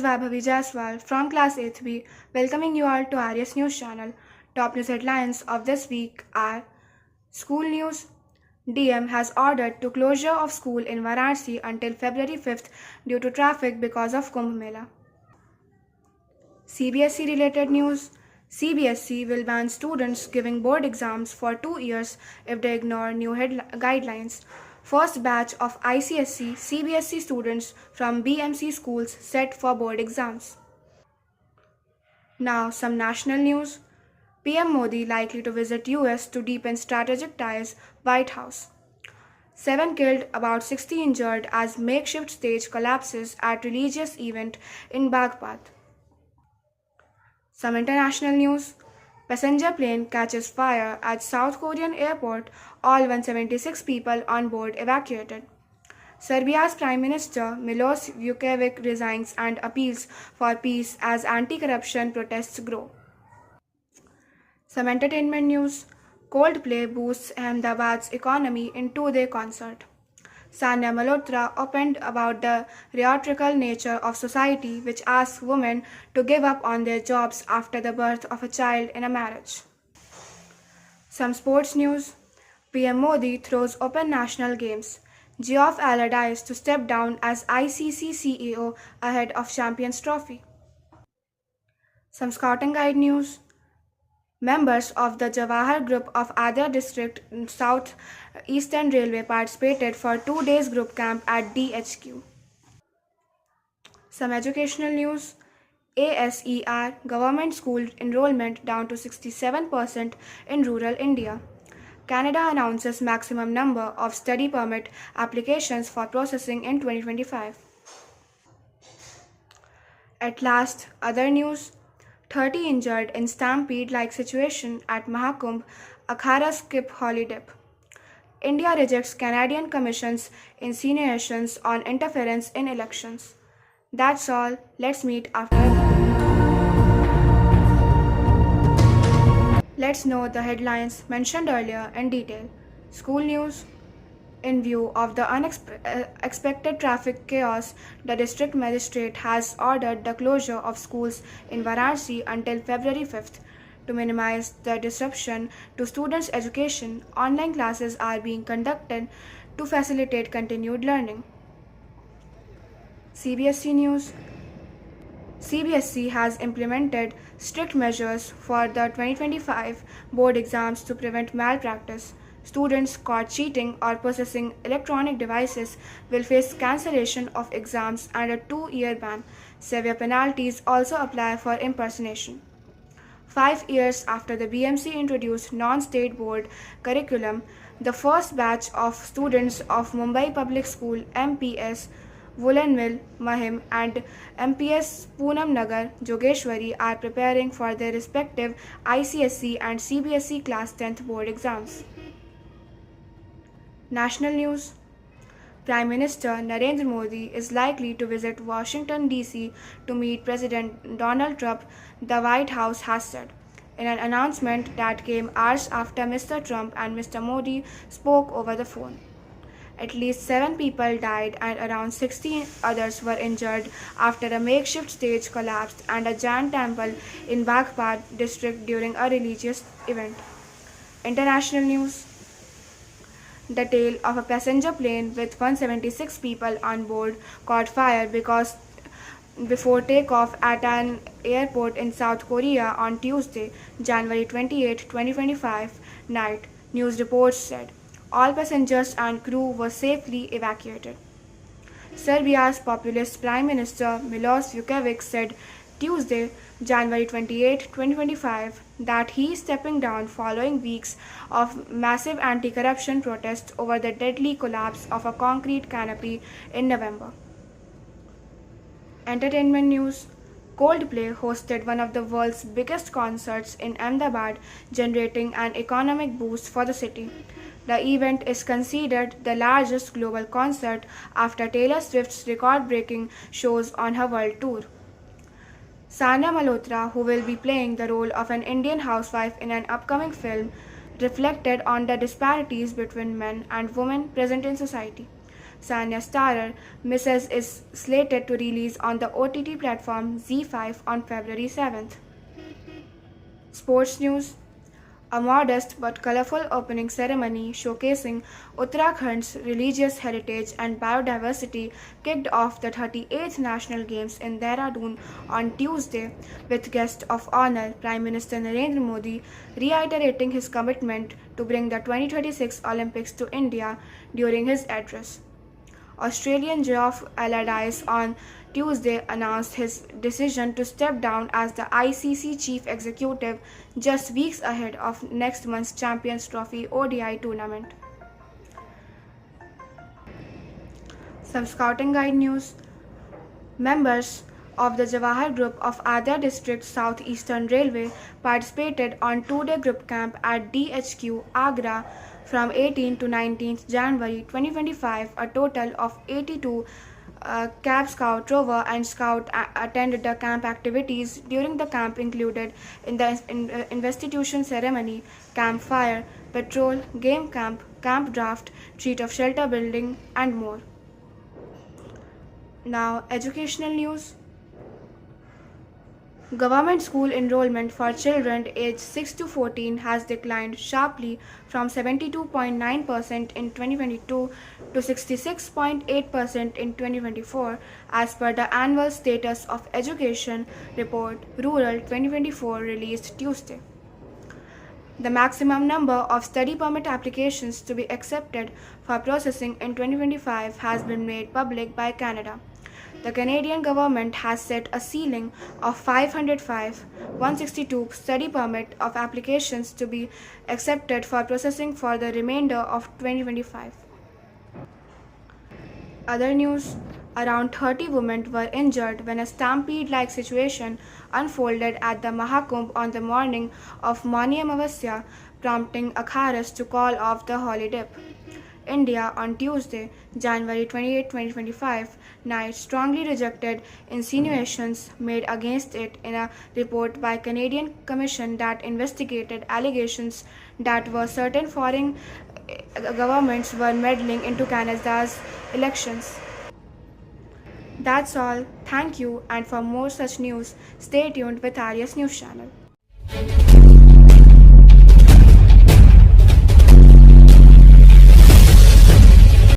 Vaibhavi Jaiswal from Class 8th B, welcoming you all to Aries News Channel. Top news headlines of this week are School News. DM has ordered to closure of school in Varanasi until February 5th due to traffic because of Kumbh Mela. CBSE related news. CBSE will ban students giving board exams for 2 years if they ignore new guidelines. First batch of ICSE CBSE students from BMC schools set for board exams. Now some national news. PM Modi likely to visit US to deepen strategic ties, White House. 7 killed, about 60 injured as makeshift stage collapses at religious event in Bagpat. Some international news. Passenger plane catches fire at South Korean airport, all 176 people on board evacuated. Serbia's Prime Minister Milos Vukovic resigns and appeals for peace as anti-corruption protests grow. Some entertainment news. Coldplay boosts Ahmedabad's economy in 2-day concert. Sanya Malhotra opened about the theatrical nature of society which asks women to give up on their jobs after the birth of a child in a marriage. Some sports news. PM Modi throws open national games. Geoff Allardyce to step down as ICC CEO ahead of Champions Trophy. Some Scouting Guide news. Members of the Jawahar Group of Adyar District South Eastern Railway participated for 2 days group camp at DHQ. Some educational news. ASER government school enrollment down to 67% in rural India. Canada announces maximum number of study permit applications for processing in 2025. At last, other news. 30 injured in stampede-like situation at Mahakumbh, Akhara skip holy dip. India rejects Canadian Commission's insinuations on interference in elections. That's all. Let's meet after a break. Let's know the headlines mentioned earlier in detail. School news. In view of the unexpected traffic chaos, the district magistrate has ordered the closure of schools in Varanasi until February 5th. To minimize the disruption to students' education, online classes are being conducted to facilitate continued learning. CBSE news. CBSE has implemented strict measures for the 2025 board exams to prevent malpractice. Students caught cheating or possessing electronic devices will face cancellation of exams and a 2-year ban. Severe penalties also apply for impersonation. 5 years after the BMC introduced non-state board curriculum, the first batch of students of Mumbai Public School MPS Woolen Mill, Mahim and MPS Poonam Nagar, Jogeshwari are preparing for their respective ICSE and CBSE Class 10th board exams. National news. Prime Minister Narendra Modi is likely to visit Washington, D.C. to meet President Donald Trump, the White House has said. In an announcement that came hours after Mr. Trump and Mr. Modi spoke over the phone. At least 7 people died and around 60 others were injured after a makeshift stage collapsed and a Jain temple in Bagpat district during a religious event. International news. The tail of a passenger plane with 176 people on board caught fire before takeoff at an airport in South Korea on Tuesday, January 28, 2025 night, news reports said. All passengers and crew were safely evacuated. Serbia's populist Prime Minister Milos Vukovic said Tuesday, January 28, 2025, that he is stepping down following weeks of massive anti-corruption protests over the deadly collapse of a concrete canopy in November. Entertainment news. Coldplay hosted one of the world's biggest concerts in Ahmedabad, generating an economic boost for the city. The event is considered the largest global concert after Taylor Swift's record-breaking shows on her world tour. Sanya Malhotra, who will be playing the role of an Indian housewife in an upcoming film, reflected on the disparities between men and women present in society. Sanya Starer Misses is slated to release on the OTT platform ZEE5 on February 7th. Sports news. A modest but colorful opening ceremony showcasing Uttarakhand's religious heritage and biodiversity kicked off the 38th National Games in Dehradun on Tuesday, with guest of honor Prime Minister Narendra Modi reiterating his commitment to bring the 2026 Olympics to India during his address. Australian Geoff Allardyce on Tuesday announced his decision to step down as the ICC chief executive just weeks ahead of next month's Champions Trophy ODI tournament. Some scouting guide news. Members of the Jawahar Group of Adyar District Southeastern Railway participated on two-day group camp at DHQ Agra from 18 to 19 January 2025. A total of 82 Cab Scout, Rover and Scout attended the camp activities. During the camp included in the institution ceremony, campfire, patrol, game camp, camp draft, treat of shelter building and more. Now, educational news. Government school enrollment for children aged 6 to 14 has declined sharply from 72.9% in 2022 to 66.8% in 2024, as per the annual Status of Education Report Rural 2024 released Tuesday. The maximum number of study permit applications to be accepted for processing in 2025 has been made public by Canada. The Canadian government has set a ceiling of 505,162 study permit of applications to be accepted for processing for the remainder of 2025. Other news. Around 30 women were injured when a stampede-like situation unfolded at the Mahakumbh on the morning of Mauni Amavasya, prompting akharas to call off the holy dip. India on Tuesday, January 28, 2025, night strongly rejected insinuations made against it in a report by Canadian Commission that investigated allegations that certain foreign governments were meddling into Canada's elections. That's all. Thank you, and for more such news, stay tuned with Arias News Channel.